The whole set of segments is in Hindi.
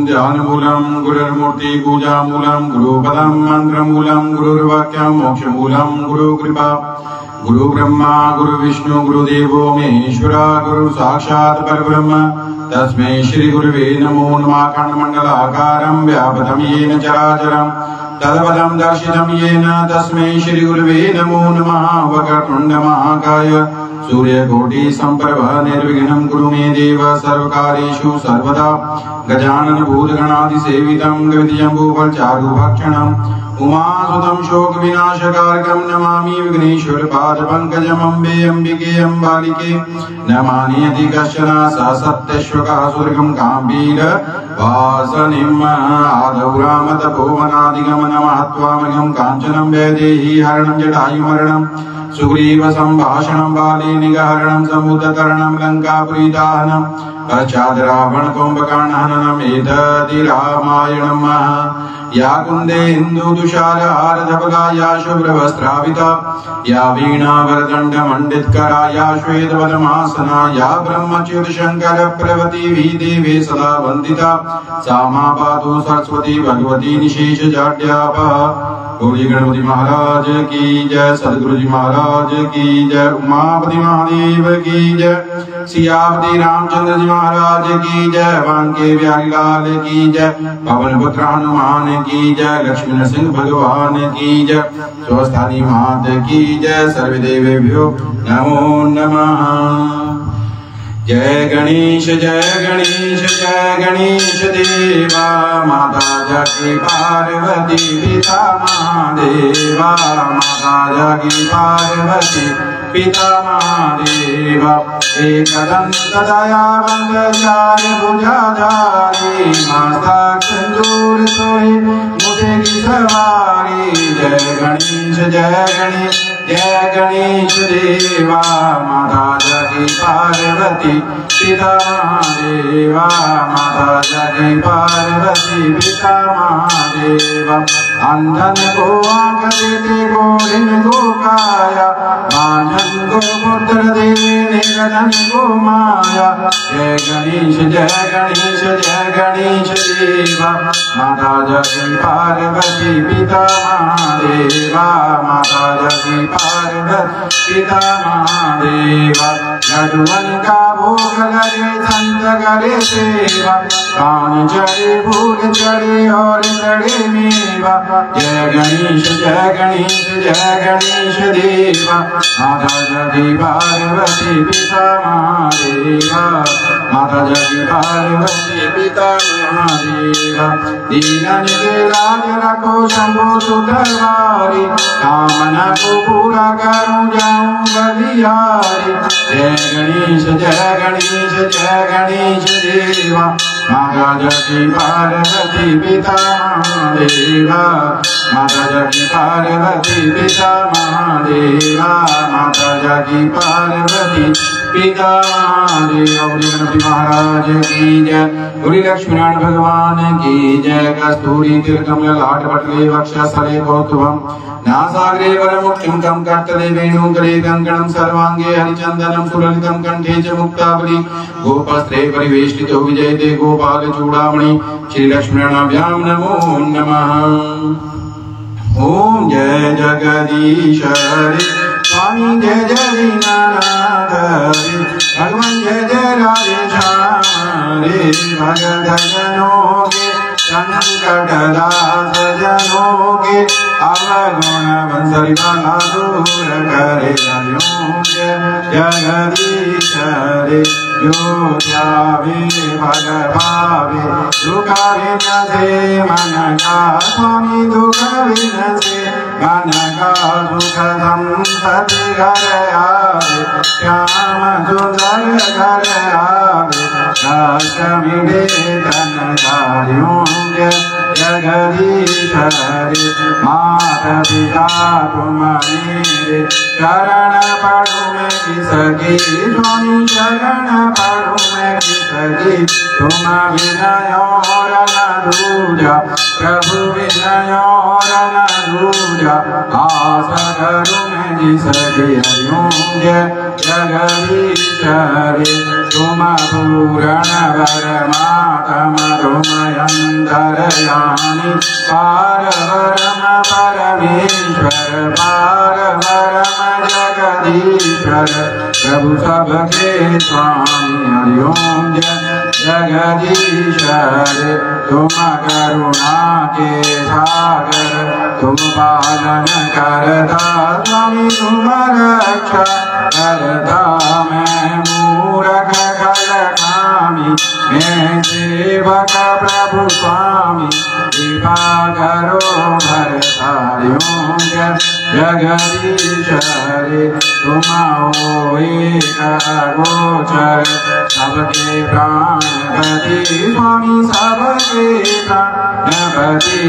ध्यानमूलं गुरुर्मूर्ति पूजामूलं गुरुपदं मन्त्रमूलं गुरुर्वाक्यं मोक्षमूलं गुरुकृपा गुरुब्रह्मा गुरुविष्णु गुरुदेवो महेश्वरा गुरु साक्षात् परब्रह्म तस्मै श्री गुरुवे नमो नमः। खण्डमण्डलाकारं व्यापतं येन चराचरं तत्पदं दर्शितं येन तस्मै श्री गुरुवे नमो नमः। वक्रतुण्डमहाकाय सूर्यकोटि सम्प्रभ निर्विघ्नं कुरु मे देव सर्वकार्येषु सर्वदा। गजानन भूतगणाधिसेवितं गविजम्बूफलचारुभक्षणम् उमासुतं शोकविनाशकारकं नमामि विघ्नेश्वरपादपङ्कजम्। अम्बे अम्बिके अम्बालिके नमानियति कश्चन स सत्यश्वकः सुरगं काम्भीरवासनिम् आदौ रामतपोवनादिगमनमहत्त्वामगं काञ्चनं वैदेही हरणं जटायुमरणं सुग्रीव संभाषणं बाली निगहरणं समुद्रतरणं लङ्कापुरीदाहनं पश्चात् रावण कुम्भकर्णहननम् एतद्धि रामायणम्। या कुन्दे हिन्दुतुषारहारधवला या शुभ्रवस्त्राविता या वीणावरदण्डमण्डितकरा या श्वेतवदनासना या ब्रह्मच्युतशङ्करप्रभृति देवी सदा वन्दिता सा मा पातु सरस्वती भगवती निशेषजाड्यापः। गौरी गणपति महाराज की जय, सदगुरु जी महाराज की जय, उमापति महादेव की जय, सियापति रामचंद्र जी महाराज की जय, बांके बिहारी लाल की जय, पवन पुत्र हनुमान की जय, लक्ष्मी नरसिंह भगवान की जय, स्वस्थानी मात की जय, सर्वदेवेभ्यो नमो नमः। जय गणेश देवा माता जाकी पार्वती पिता महादेवा माता जाकी पार्वती पिता महादेवा। एकदंत दयावंद चारि भुजाधारी माता सिंदूर सोई मुझे की सवारी। जय गणेश देवा माता जाकी पार्वती पिता महादेवा माता जाकी पार्वती पिता महादेवा। अंधन को आंख देते गोरिन को काया मानन को पुत्र देवे निगदन को माया। जय गणेश देवा माता जाकी पार्वती पिता महादेवा माता जाकी पार्वती पिता महादेवा। लड्डुअन का भोग लगे संत करे सेवा कान चढ़े फूल चढ़े और चढ़े मेवा। जय गणेश देवा माता जाकी पार्वती पिता महादेवा माता जाकी पार्वती पिता महादेवा। दीनन के लाज रखो शंभो सुतवारी कामना को पूरा करूं जाऊं बलिहारी। जय गणेश देवा माता जाकी पार्वती पिता महादेवा माता जाकी पार्वती पिता महादेवा माता जाकी पार्वती पिता महादेवा। गणपति महाराज की जय, गुरु लक्ष्मीनारायण भगवान की जय। कस्तूरी तिलकमल लाट पटले वक्षस्थले कौस्तुभम् नासाग्रे वरमुक्तिं तं कर्तले वेणुगले कङ्कणं सर्वाङ्गे हरिचन्दनं सुललितं कण्ठे च मुक्तावली। गोपस्त्रे परिवेष्टितो विजयते गोपालचूडामणि श्री लक्ष्मीनारायणाभ्यां नमो नमः। ओम जय जगदीश हरे स्वामी जय दीनानाथ हरे भगवान जय राधेश्याम हरे। भगत जनों के संकट दास जनों के अवगुण बंसरी बाला दूर करे। अयोग्य जगदीश हरे जो ध्यावे भग भावे दुख विनसे मन का स्वामी दुख विनसे मन का सुख संपत्ति घर आवे श्याम सुंदर घर आवे। कष्ट मिले धन धार्योग्य जगदीश हरे माता पिता तुम मेरे शरण पढ़ू मैं किसकी स्वामी शरण पढ़ू मैं किसकी। तुम विनय और न दूजा प्रभु विनय और न दूजा आस करूं मैं जिसकी हरिओं जय जगदीश रे तुम पूर्ण परमात्म तुम अंतर्यामी पार परम परमेश्वर पार परम जगदीश्वर प्रभु सबके स्वामी हरिओं जय जगदीश्वर तुम करुणा के सागर तुम पालन करता स्वामी तुम रक्षा करता मैं मूर्ख कलकामी मैं सेवक प्रभु स्वामी कृपा करो भरतारियों जगदीश रे तुम हो एक अगोचर सबके प्राणपति स्वामी सबके प्राणपति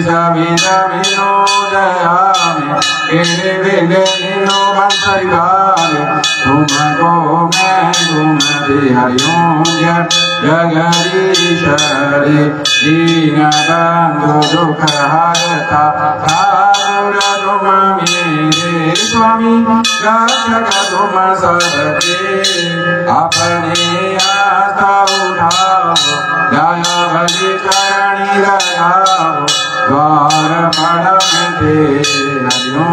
सविध विनोदया में विनो बंसरिवाले तुमको मैं घूमते हरिओं जगदीश रे दीन बंधु दुख हरता ठाकुर तुम मेरे स्वामी रक्षक तुम सबके अपने आस्था उठाओ दया भली चरणी लगाओ द्वार पड़ते हरिओं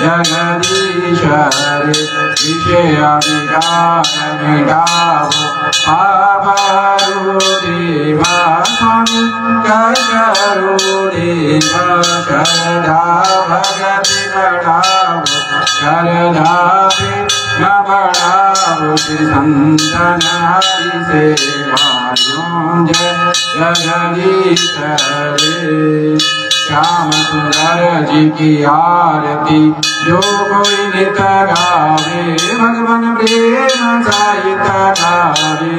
जगदीश रे विषय विकार मिटाओ पाप देवा स्वामी करो देवा श्रद्धा भगति बढ़ाओ श्रद्धा न बढ़ाओ श्री संतन हरि सेवारियों जगदीश रे श्याम सुंदर जी की आरती जो कोई नित गावे भगवान प्रेम सहित गावे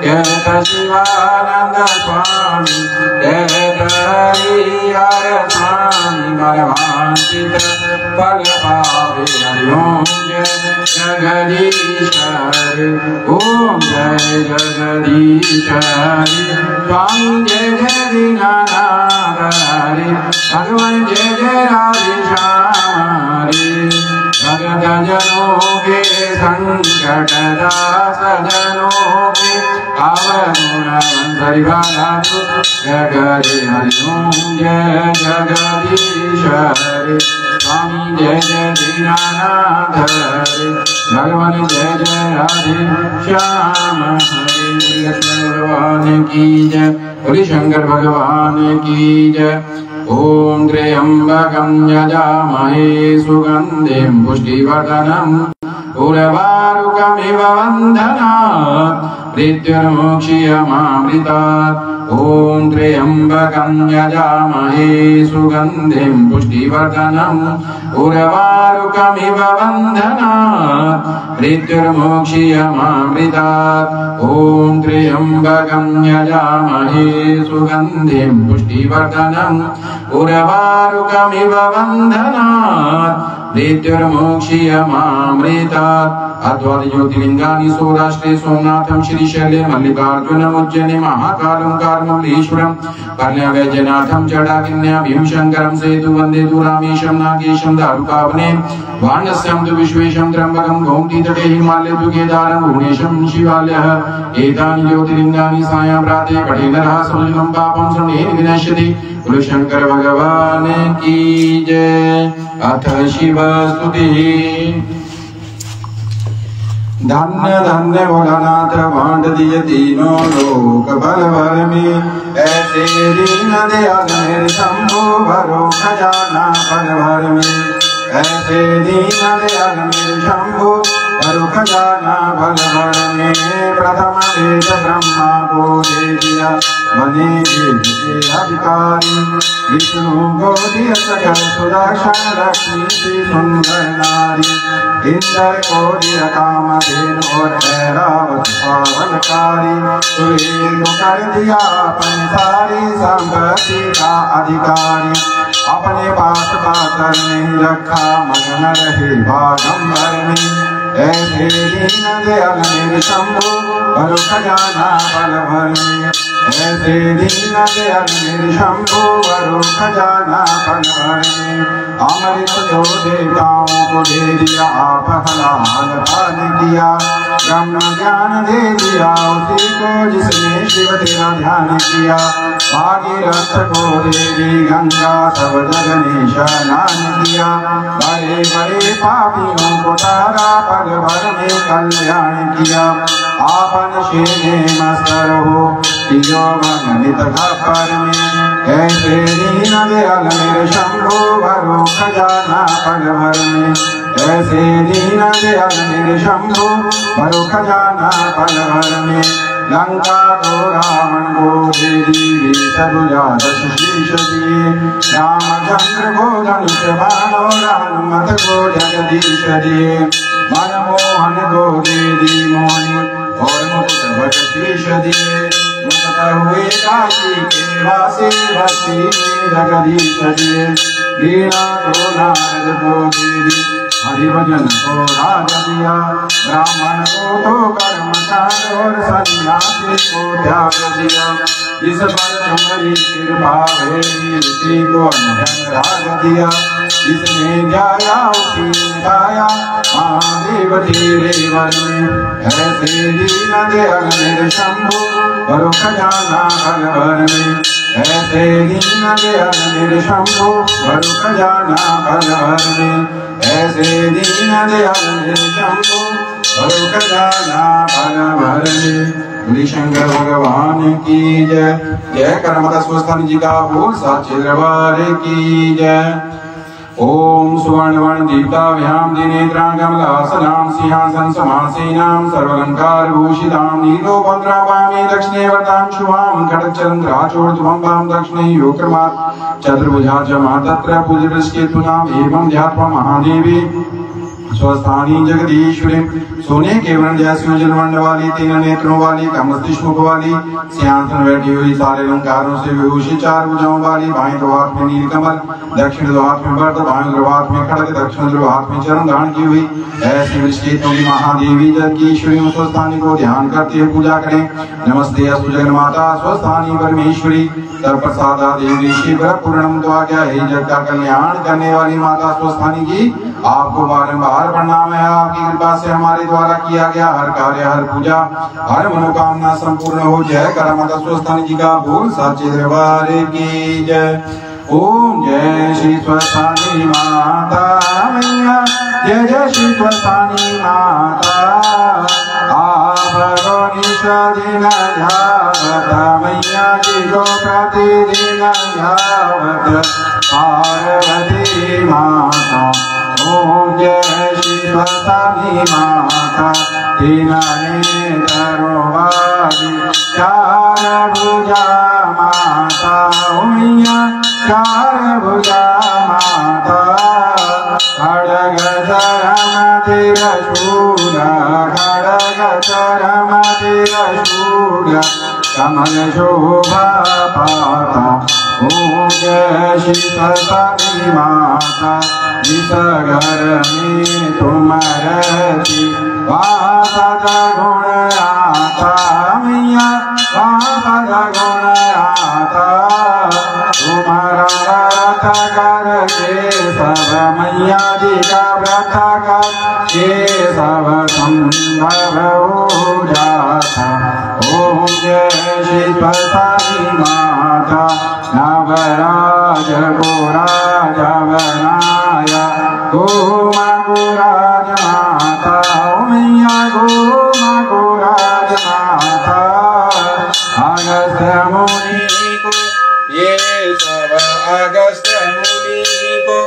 कहत शिवानंद स्वामी कहत हरिहर स्वामी मनवांचित फल पावे हरिओं जगदीश रे ओम जय जगदीश रे स्वामी जय जय दीनानाथ रे भगवान जय जय राधे श्याम रे भगत जनों के संकट दास जनों के आवगुण वंशरिवाला जगदे हरिओं जय जगदीश रे स्वामी जय जय दीनानाथ रे भगवान जय जय राधे श्याम हरे लक्ष्मण भगवान की जय बोले शंकर भगवान की जय ओम त्र्यंबकं यजामहे सुगंधिं पुष्टिवर्धनम् उर्वारुकमिव बन्धनात् मृत्युर्मोक्षयमामृतात् ओम त्र्यंबकं यजामहे सुगंधिं पुष्टिवर्धनम् उर्वारुकमिव बन्धनात् मृत्युर्मोक्षयमामृतात् ओम त्र्यंबकं यजामहे सुगंधिं पुष्टिवर्धनम् उर्वारुकमिव बन्धनात् मृत्युर्मोक्षयमामृतात् अद्वैत ज्योतिर्लिंगानि सौराष्ट्रे सोमनाथं श्रीशैले मल्लिकार्जुनम् उज्जैने महाकालं कार्मुलीश्वरं कर्ण्यवैद्यनाथं जटाकिन्या भीमशंकरं सेतु वन्दे तु रामेशं नागेशं दारुकावने वाणस्यं तु विश्वेशं त्र्यंबकं गोमतीतटे हिमालये तु केदारं भुवनेशं शिवालयः एतानि ज्योतिर्लिंगानि सायं प्राते पठेनरः समलिनं पापं शृणेन विनश्यति बोलो शंकर भगवान की जय। अथ शिव स्तुति धन्य धन्य भोलानाथ बांट दिए तीनों लोक बल भर में ऐसे दीन दयाल मेरे शंभो भरो खजाना बल भर में ऐसे दीन दयाल मेरे शंभो भरो खजाना बल भर में प्रथम वेद ब्रह्मा को दे दिया बने के अधिकारी विष्णु को दिया सकल सुदर्शन लक्ष्मी से सुंदर नारी इंद्र को दिया कामधेनु और ऐरावत पावनकारी सुरेंद्र को कर दिया अपनी सारी संपत्ति का अधिकारी अपने पास पाकर नहीं रखा मगन रहे बागंबर में ऐसे दीन दयाल मेरे शंभो भरो खजाना पल भर में। ऐसे दीन दयाल मेरे शंभो भरो खजाना पल भर में। अमृत दो देवताओं को दे दिया आप हलाल पान किया। ब्रह्म ज्ञान दे दिया उसी को जिसने शिव तेरा ध्यान किया। भागीरथ को दे दी गंगा सब जग ने स्नान किया। बड़े बड़े पापियों को तारा पल भर में कल्याण किया। आपन शेने मस्त रहो तिजो नित खपर में। ऐसे दीन दयाल मेरे शंभो भरो खजाना पल भर में। ऐसे दीन दयाल मेरे शंभो भरो खजाना पल भर में। लंका को रावण को दे दी सबुजा दश शीश दिए। रामचंद्र को धनुष बाण और हनुमत को जगदीश दिए। मनमोहन को दे दी मोहनी और मुकुट भट शीश दिए। मुक्त हुए काशी के वासी भक्ति में जगदीश दिए। वीणा को नारद को दे दी हरिभजन को राज दिया। ब्राह्मण को तो कर्म कांड और सन्यासी को त्याग दिया। जिस पर तुम्हारी कृपा भेजी उसी को अनधन राज दिया। जिसने जाया उसी ने पाया महादेव तेरे वन में। ऐसे दीन दयाल मेरे शंभो भरो खजाना पल भर में। ऐसे दीन दयाल मेरे शंभो भरो खजाना पल भर में। ऐसे दीन दयाल मेरे शंभो भरो खजाना पल भर में। बोली शंकर भगवान की जय। जय करमदा स्वस्थान जी का बोल साचे दरबार की जय। ओम सुवर्णवर्ण दीप्ताभ्याम दिनेत्रां कमलासनां सिंहासन समासीनां सर्वालंकार भूषितां नीलोपद्रवामी दक्षिणे वरदां शुभां खड्गचन्द्राचूर्ध्वं दक्षिणे योगक्रमात् चतुर्भुजा च मातत्र पूज्यवृष्केतूनां एवं ध्यात्वा महादेवी स्वस्थानी जगदीश्वरी। सोने के वर्ण जैसी उज्जवल वाली तीन नेत्रों वाली कमस्तिष्क मुख वाली सिंहासन बैठी हुई सारे अलंकारों से विभूषित चार भुजाओं वाली। बाएं ध्रुव हाथ में नीलकमल दक्षिण ध्रुव हाथ में वरद बाएं ध्रुव हाथ में खड्ग दक्षिण ध्रुव हाथ में चरण धारण की हुई ऐसी वृष्केतों की महादेवी जगदीश्वरी स्वस्थानी को ध्यान करते हुए पूजा करें। नमस्ते अस्तु जगन्माता स्वस्थानी परमेश्वरी तत्प्रसादा देवी शिव पूर्णम तो आज्ञा हे जग का कल्याण करने वाली माता स्वस्थानी की आपको बारंबार प्रणाम है। आपकी कृपा से हमारे द्वारा किया गया हर कार्य हर पूजा हर मनोकामना संपूर्ण हो। जय करमदा स्वस्थानी जी का बोल साचे दरबार की जय। ओम जय श्री स्वस्थानी माता मैया जय जय श्री स्वस्थानी माता। आप दिन ध्यावत मैया जी को प्रतिदिन ध्यावत पार्वती माता। ओम जय श्री स्वस्थानी माता तीन नेत्रों वाली चार भुजा माता। मैया चार भुजा माता खड्ग चरम त्रिशूल खड्ग चरम त्रिशूल कमल शोभा पाता। ओम जय श्री स्वस्थानी माता जिस घर में तुम रहती वासद गुण आता। मैया वासद गुण आता तुम्हारा व्रत करके सब मैया जी का व्रत करके सब संभव हो जाता। ओम जय श्री स्वस्थानी माता नवराज को राजा बनाया गोमा को राज माता। मैया गोमा को राज माता अगस्त मुनि को ये सब अगस्त मुनि को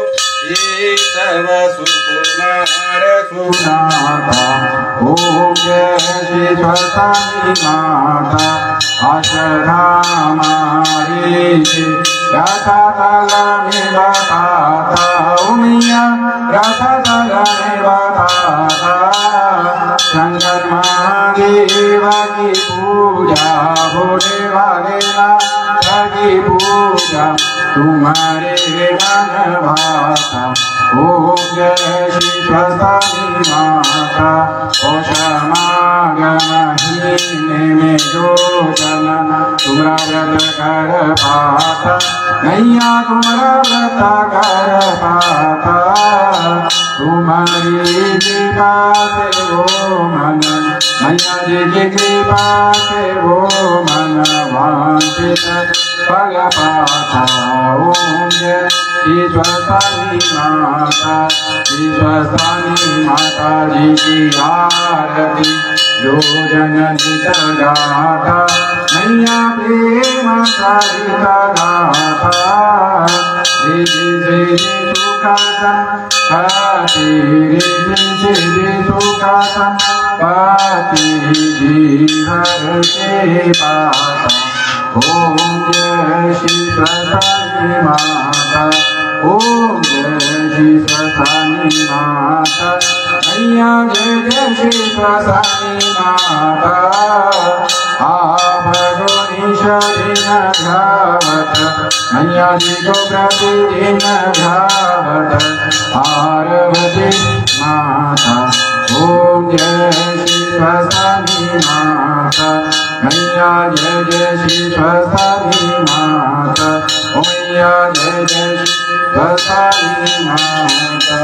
ये सब सुकुमार सुनाता। ओम जय श्री स्वस्थानी माता अष्टधामारी रथतल में बताता। मैया रथतल में बताता शंकर महादेव की पूजा भोले वाले नाथ की पूजा तुम्हारे मन भाता। ओम जय श्री स्वस्तानी माता ओषमागमहीने में जो जनन तुम्हारा व्रत कर पाता नैया तुम्हारा व्रत कर पाता तुम्हारी कृपा से वो मन मैया जी की कृपा से वो मन वांछित फल पाता। ओम जय श्री स्वस्तानी माता श्री स्वस्तानी माता जी की आरती जो जननी गाथा मैया प्रेम सहित गाथा श्री सुखासन पाति श्री सुखासन पाति जीवन के पाता। ओम जय श्री स्वस्तानी माता ओम जय श्री स्वस्तानी माता मैया जय जय श्री स्वस्तानी माता भगोनीशदिन घावत मैया जी को प्रतिदिन घावत पार्वती माता। ओम जय श्री स्वस्तानी माता मैया जय जय श्री स्वस्तानी माता मैया जय जय श्री स्वस्तानी माता।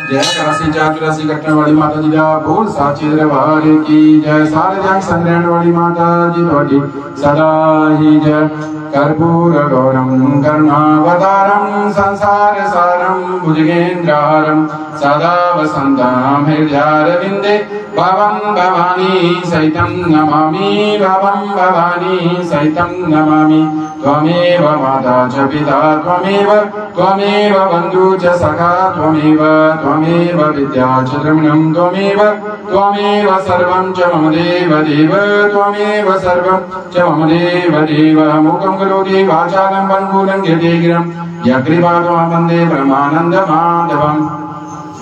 जय करासी जागरासी कटने वाली माता जी का बोल साची दरबार की जय। सारे जग संग्रहण वाली माता जी थोड़ी सदा ही जय। कर्पूर गौरम कर्मावतारम संसार सारम भुजगेन्द्रहारम सदा वसंतम हृदयारविंदे भवं भवानी सहितं नमामि भवं भवानी सहितं नमामि। त्वमेव माता च पिता त्वमेव बन्धु च सखा त्वमेव विद्या च द्रविणं त्वमेव सर्वं च मम देव त्वमेव सर्वं च मम देव मूकं करोति वाचालं पङ्गुलं गिरिगिरं यकृपातो वन्दे ब्रह्मानन्द माधवं।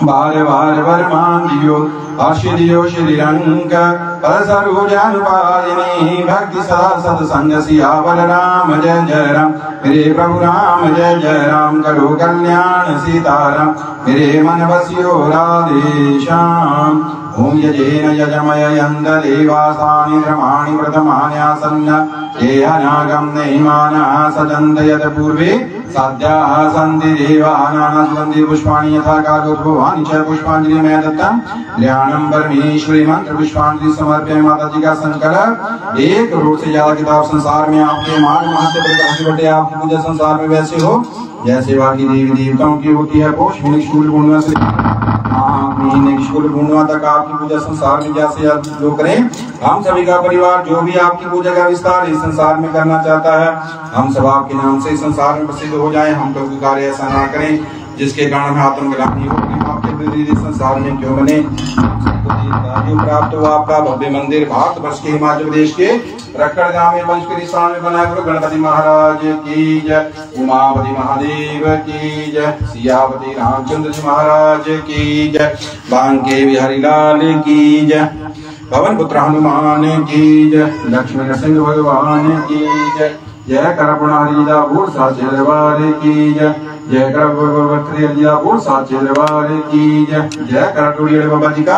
बार बार वरमान दियो आशीर्दियो श्रीरंग परसरुजानुपादिनी भक्ति सदा सत्संग सियावर राम जय जय राम मेरे प्रभु राम जय जय राम करो कल्याण सीताराम मेरे मन बसियो राधे श्याम। ओम यजेन यजमय यन्द देवासानि क्रमाणि प्रथमान्यासन्न देहनागं नैमानः सजन्त यत् पूर्वे साध्याः सन्ति देवानां सुगन्धि पुष्पाणि यथा कालोद्भवानि च पुष्पाञ्जलि मैं दत्तं ध्यानं परमेश्वरी मंत्र पुष्पांजलि समर्पयामि। माता जी का संकल्प 1 करोड़ से ज्यादा किताब संसार में आपके मार्ग महत्व प्रकाश बटे आपकी पूजा संसार में वैसे हो जैसे बाकी देवी देवताओं की होती है। पोष शूल पूर्णिमा से महीने की शुक्ल पूर्णिमा तक आपकी पूजा संसार में जैसे जो करें हम सभी का परिवार जो भी आपकी पूजा का विस्तार इस संसार में करना चाहता है हम सब आपके नाम से संसार में प्रसिद्ध हो जाएं। हम कभी कार्य ऐसा ना करें जिसके कारण आत्मग्लानि हो आपके विपरीत संसार में क्यों बने। जो प्राप्त हुआ आपका भव्य मंदिर भारत वर्ष के हिमाचल प्रदेश के रक्कड़ गांव में पंचकरी स्थान में बना गुरु गणपति महाराज की जय। उमापति महादेव की जय। सियापति रामचंद्र जी महाराज की जय। बांके बिहारी लाल की जय। पवन पुत्र हनुमान की जय। लक्ष्मी नरसिंह भगवान की जय। जय करपुणारीजा भूर साचे दरबार की जय। जय कर बोल साचे दरबार की जय। जय कर टोड़िया बाबा जी का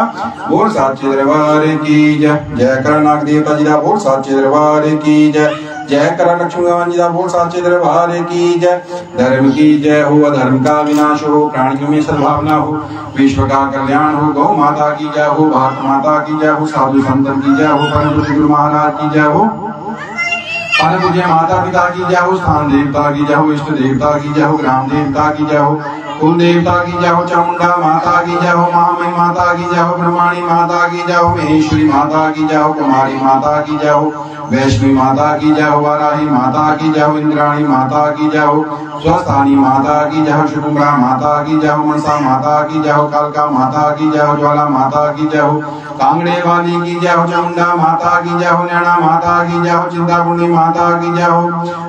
बोल साचे दरबार की जय। जय कर नाग देवता जी का बोल साचे दरबार की जय। जय कर लक्ष्मी भगवान जी का बोल साचे दरबार की जय। धर्म की जय हो अधर्म का विनाश हो प्राणियों में सद्भावना हो विश्व का कल्याण हो गौ माता की जय हो भारत माता की जय हो साधु संतन की जय हो परम पूज्य गुरु महाराज की जय हो परम पूज्य माता पिता की जय हो स्थान देवता की जय हो इष्ट देवता की जय हो ग्राम देवता की जय हो कुल देवता की जय हो चामुंडा माता की जय हो महामयी माता की जय हो ब्रह्माणी माता की जय हो महेश्वरी माता की जय हो कुमारी माता की जय हो वैष्णवी माता की जय हो वाराही माता की जय हो इंद्राणी माता की जय हो स्वस्थानी माता की जय हो शुकुम्भा माता की जय हो मनसा माता की जय हो कालका माता की जय हो ज्वाला माता की जय हो कांगड़े वाली की जय हो चामुंडा माता की जय हो नैना माता की जय हो चिंतापुर्णी माता की जय हो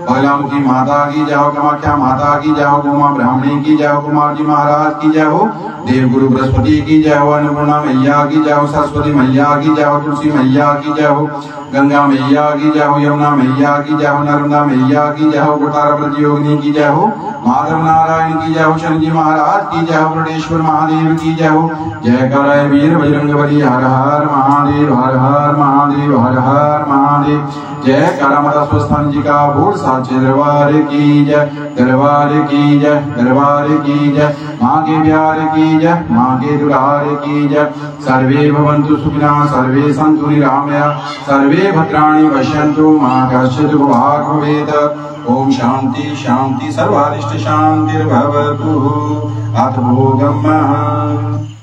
बगलामुखी माता की जय हो कामाख्या माता की जय हो उमा ब्राह्मणी की जय हो कुमार जी महाराज की जय हो देव गुरु बृहस्पति की जय हो अन्नपूर्णा मैया की जय हो सरस्वती मैया की जय हो तुलसी मैया की जय हो गंगा मैया की जय हो, यमुना मैया की जय हो, नर्मदा मैया की जय हो, कुटारवती योगिनी की जय हो, माधव नारायण की जय हो, शनि जी महाराज की जय हो, प्रणेश्वर महादेव की जय हो। जय कर वीर बजरंगबली हर हर महादेव, हर हर महादेव, हर हर महादेव। जय कर माता स्वस्थान जी का बोल साचे दरबार की जय, दरबार की जय, दरबार की जय। माँ के प्यार की जय, माँ के दुलार की जय। सर्वे भवन्तु सुखिनः, सर्वे सन्तु निरामया, सर्वे भद्राणि पश्यन्तु मा कश्चित् दुर्भाग् भवेत्। ओम शांति शांति सर्वारिष्ट शांतिर्भवतु। अथ भोगम्